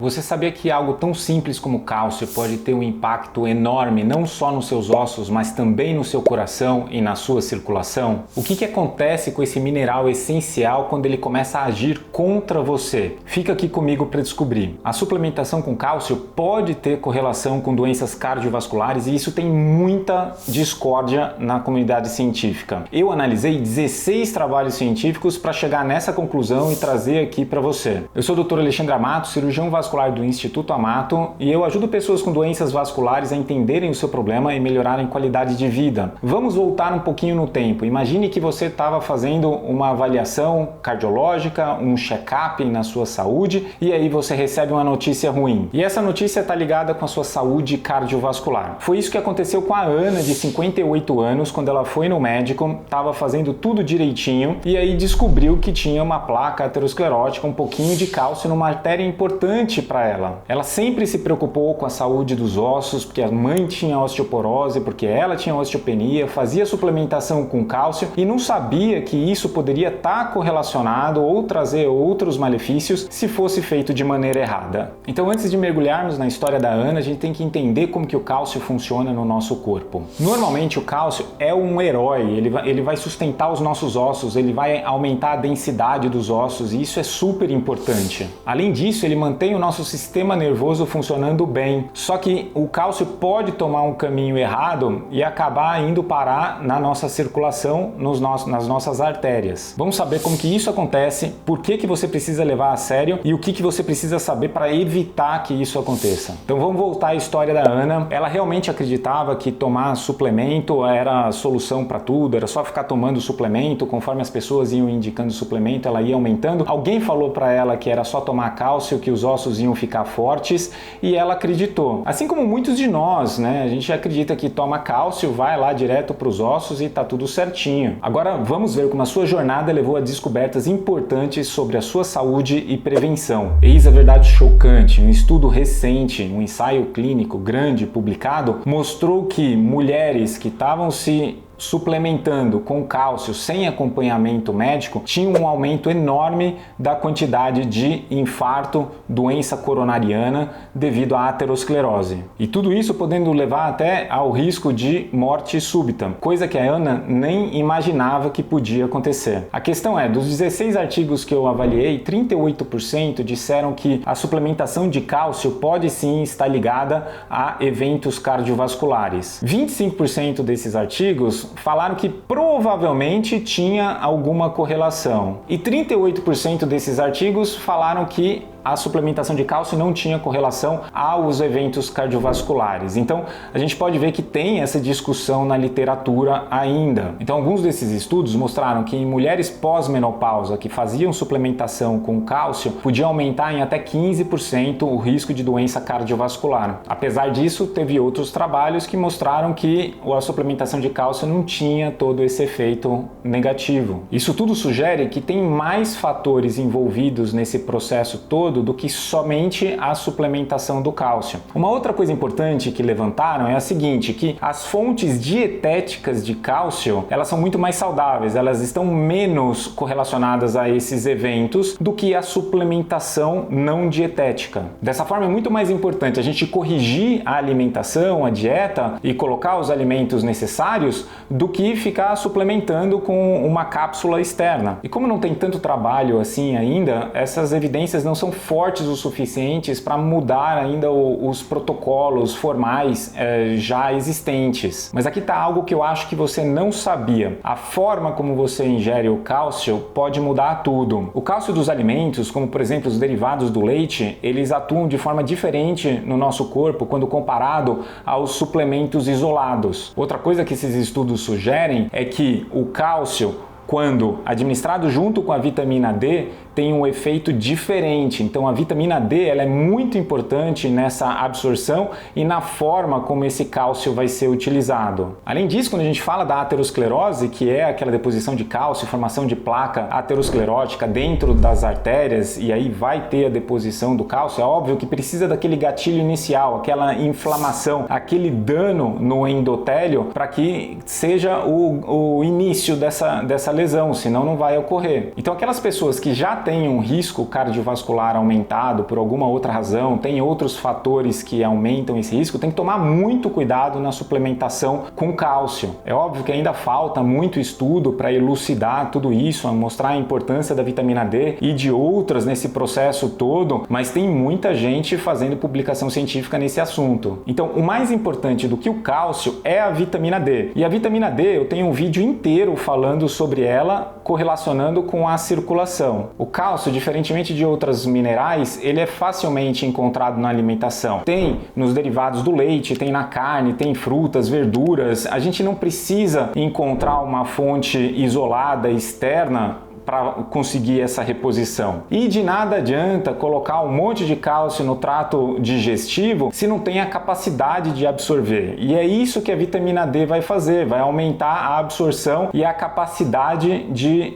Você sabia que algo tão simples como cálcio pode ter um impacto enorme não só nos seus ossos, mas também no seu coração e na sua circulação? O que acontece com esse mineral essencial quando ele começa a agir contra você? Fica aqui comigo para descobrir. A suplementação com cálcio pode ter correlação com doenças cardiovasculares e isso tem muita discórdia na comunidade científica. Eu analisei 16 trabalhos científicos para chegar nessa conclusão e trazer aqui para você. Eu sou o Dr. Alexandre Amato, cirurgião vascular do Instituto Amato, e eu ajudo pessoas com doenças vasculares a entenderem o seu problema e melhorarem qualidade de vida. Vamos voltar um pouquinho no tempo. Imagine que você estava fazendo uma avaliação cardiológica, um check-up na sua saúde, e aí você recebe uma notícia ruim. E essa notícia está ligada com a sua saúde cardiovascular. Foi isso que aconteceu com a Ana, de 58 anos, quando ela foi no médico, estava fazendo tudo direitinho, e aí descobriu que tinha uma placa aterosclerótica, um pouquinho de cálcio numa artéria importante para ela. Ela sempre se preocupou com a saúde dos ossos, porque a mãe tinha osteoporose, porque ela tinha osteopenia, fazia suplementação com cálcio e não sabia que isso poderia estar correlacionado ou trazer outros malefícios se fosse feito de maneira errada. Então, antes de mergulharmos na história da Ana, a gente tem que entender como que o cálcio funciona no nosso corpo. Normalmente o cálcio é um herói, ele vai sustentar os nossos ossos, ele vai aumentar a densidade dos ossos e isso é super importante. Além disso, ele mantém o nosso sistema nervoso funcionando bem. Só que o cálcio pode tomar um caminho errado e acabar indo parar na nossa circulação, nas nossas artérias. Vamos saber como que isso acontece, por que você precisa levar a sério e o que você precisa saber para evitar que isso aconteça. Então vamos voltar à história da Ana. Ela realmente acreditava que tomar suplemento era a solução para tudo, era só ficar tomando suplemento, conforme as pessoas iam indicando suplemento, ela ia aumentando. Alguém falou para ela que era só tomar cálcio, que os ossos iam ficar fortes e ela acreditou. Assim como muitos de nós, né? A gente acredita que toma cálcio, vai lá direto para os ossos e tá tudo certinho. Agora vamos ver como a sua jornada levou a descobertas importantes sobre a sua saúde e prevenção. Eis a verdade chocante. Um estudo recente, um ensaio clínico grande publicado, mostrou que mulheres que estavam se suplementando com cálcio sem acompanhamento médico tinha um aumento enorme da quantidade de infarto, doença coronariana devido à aterosclerose. E tudo isso podendo levar até ao risco de morte súbita, coisa que a Ana nem imaginava que podia acontecer. A questão é, dos 16 artigos que eu avaliei, 38% disseram que a suplementação de cálcio pode sim estar ligada a eventos cardiovasculares. 25% desses artigos falaram que provavelmente tinha alguma correlação. E 38% desses artigos falaram que a suplementação de cálcio não tinha correlação aos eventos cardiovasculares. Então, a gente pode ver que tem essa discussão na literatura ainda. Então, alguns desses estudos mostraram que em mulheres pós-menopausa que faziam suplementação com cálcio, podia aumentar em até 15% o risco de doença cardiovascular. Apesar disso, teve outros trabalhos que mostraram que a suplementação de cálcio não tinha todo esse efeito negativo. Isso tudo sugere que tem mais fatores envolvidos nesse processo todo do que somente a suplementação do cálcio. Uma outra coisa importante que levantaram é a seguinte, que as fontes dietéticas de cálcio, elas são muito mais saudáveis, elas estão menos correlacionadas a esses eventos do que a suplementação não dietética. Dessa forma é muito mais importante a gente corrigir a alimentação, a dieta e colocar os alimentos necessários do que ficar suplementando com uma cápsula externa. E como não tem tanto trabalho assim ainda, essas evidências não são fortes o suficientes para mudar ainda os protocolos formais já existentes. Mas aqui está algo que eu acho que você não sabia. A forma como você ingere o cálcio pode mudar tudo. O cálcio dos alimentos, como por exemplo os derivados do leite, eles atuam de forma diferente no nosso corpo quando comparado aos suplementos isolados. Outra coisa que esses estudos sugerem é que o cálcio, quando administrado junto com a vitamina D, tem um efeito diferente. Então a vitamina D ela é muito importante nessa absorção e na forma como esse cálcio vai ser utilizado. Além disso, quando a gente fala da aterosclerose, que é aquela deposição de cálcio, formação de placa aterosclerótica dentro das artérias, e aí vai ter a deposição do cálcio, é óbvio que precisa daquele gatilho inicial, aquela inflamação, aquele dano no endotélio para que seja o início dessa lesão, senão não vai ocorrer. Então aquelas pessoas que já tem um risco cardiovascular aumentado por alguma outra razão, tem outros fatores que aumentam esse risco, tem que tomar muito cuidado na suplementação com cálcio. É óbvio que ainda falta muito estudo para elucidar tudo isso, mostrar a importância da vitamina D e de outras nesse processo todo, mas tem muita gente fazendo publicação científica nesse assunto. Então, o mais importante do que o cálcio é a vitamina D. E a vitamina D, eu tenho um vídeo inteiro falando sobre ela, correlacionando com a circulação. O cálcio, diferentemente de outros minerais, ele é facilmente encontrado na alimentação. Tem nos derivados do leite, tem na carne, tem em frutas, verduras. A gente não precisa encontrar uma fonte isolada, externa, para conseguir essa reposição. E de nada adianta colocar um monte de cálcio no trato digestivo se não tem a capacidade de absorver. E é isso que a vitamina D vai fazer, vai aumentar a absorção e a capacidade de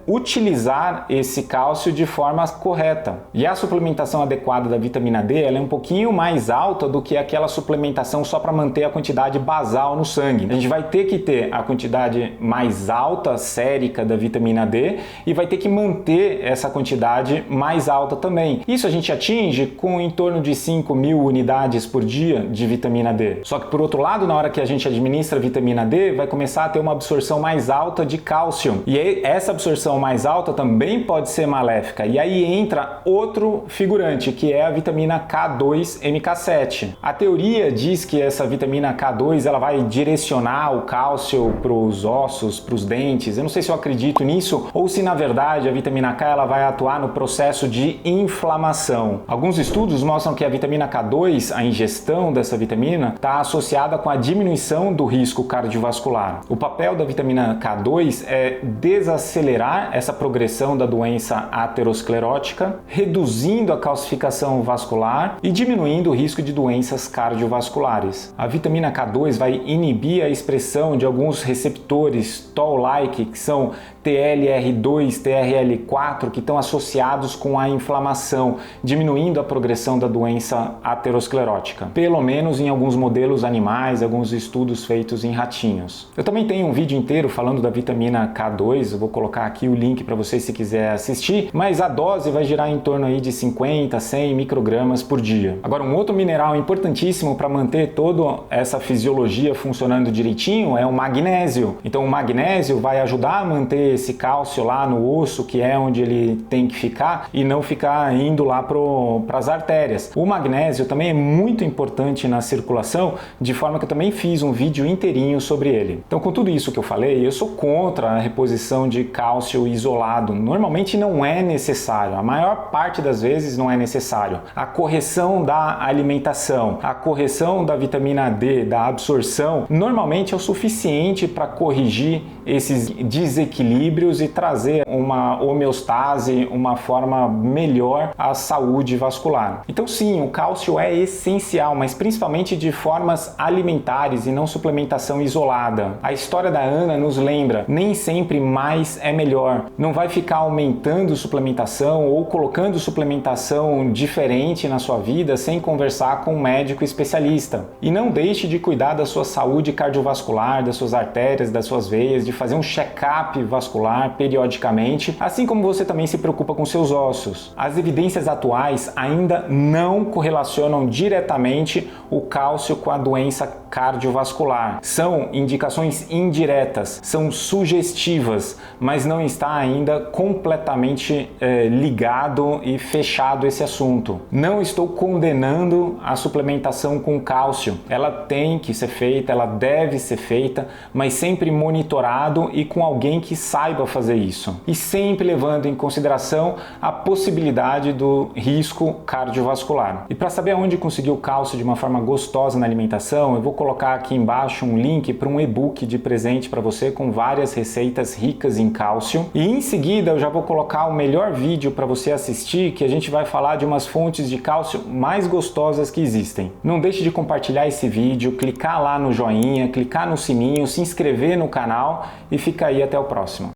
utilizar esse cálcio de forma correta. E a suplementação adequada da vitamina D, ela é um pouquinho mais alta do que aquela suplementação só para manter a quantidade basal no sangue. A gente vai ter que ter a quantidade mais alta, sérica da vitamina D, e vai ter que manter essa quantidade mais alta também. Isso a gente atinge com em torno de 5.000 unidades por dia de vitamina D. Só que por outro lado, na hora que a gente administra a vitamina D, vai começar a ter uma absorção mais alta de cálcio. E essa absorção mais alta também pode ser maléfica. E aí entra outro figurante, que é a vitamina K2 MK7. A teoria diz que essa vitamina K2 ela vai direcionar o cálcio para os ossos, para os dentes. Eu não sei se eu acredito nisso ou se na verdade a vitamina K ela vai atuar no processo de inflamação. Alguns estudos mostram que a vitamina K2, a ingestão dessa vitamina, está associada com a diminuição do risco cardiovascular. O papel da vitamina K2 é desacelerar essa progressão da doença aterosclerótica, reduzindo a calcificação vascular e diminuindo o risco de doenças cardiovasculares. A vitamina K2 vai inibir a expressão de alguns receptores Toll-like, que são TLR2, TRL4, que estão associados com a inflamação, diminuindo a progressão da doença aterosclerótica. Pelo menos em alguns modelos animais, alguns estudos feitos em ratinhos. Eu também tenho um vídeo inteiro falando da vitamina K2, eu vou colocar aqui o link para você se quiser assistir, mas a dose vai girar em torno aí de 50 a 100 microgramas por dia. Agora, um outro mineral importantíssimo para manter toda essa fisiologia funcionando direitinho é o magnésio. Então, o magnésio vai ajudar a manter esse cálcio lá no osso, que é onde ele tem que ficar, e não ficar indo lá para as artérias. O magnésio também é muito importante na circulação, de forma que eu também fiz um vídeo inteirinho sobre ele. Então, com tudo isso que eu falei, eu sou contra a reposição de cálcio isolado. Normalmente não é necessário, a maior parte das vezes não é necessário. A correção da alimentação, a correção da vitamina D, da absorção, normalmente é o suficiente para corrigir esses desequilíbrios e trazer uma homeostase, uma forma melhor à saúde vascular. Então sim, o cálcio é essencial, mas principalmente de formas alimentares e não suplementação isolada. A história da Ana nos lembra, nem sempre mais é melhor. Não vai ficar aumentando suplementação ou colocando suplementação diferente na sua vida sem conversar com um médico especialista. E não deixe de cuidar da sua saúde cardiovascular, das suas artérias, das suas veias, de fazer um check-up vascular periodicamente, assim como você também se preocupa com seus ossos. As evidências atuais ainda não correlacionam diretamente o cálcio com a doença cardiovascular. São indicações indiretas, são sugestivas, mas não está ainda completamente ligado e fechado esse assunto. Não estou condenando a suplementação com cálcio. Ela tem que ser feita, ela deve ser feita, mas sempre monitorado e com alguém que saiba fazer isso. E sempre levando em consideração a possibilidade do risco cardiovascular. E para saber aonde conseguir o cálcio de uma forma gostosa na alimentação, eu vou colocar aqui embaixo um link para um e-book de presente para você com várias receitas ricas em cálcio. E em seguida eu já vou colocar o melhor vídeo para você assistir, que a gente vai falar de umas fontes de cálcio mais gostosas que existem. Não deixe de compartilhar esse vídeo, clicar lá no joinha, clicar no sininho, se inscrever no canal e fica aí até o próximo.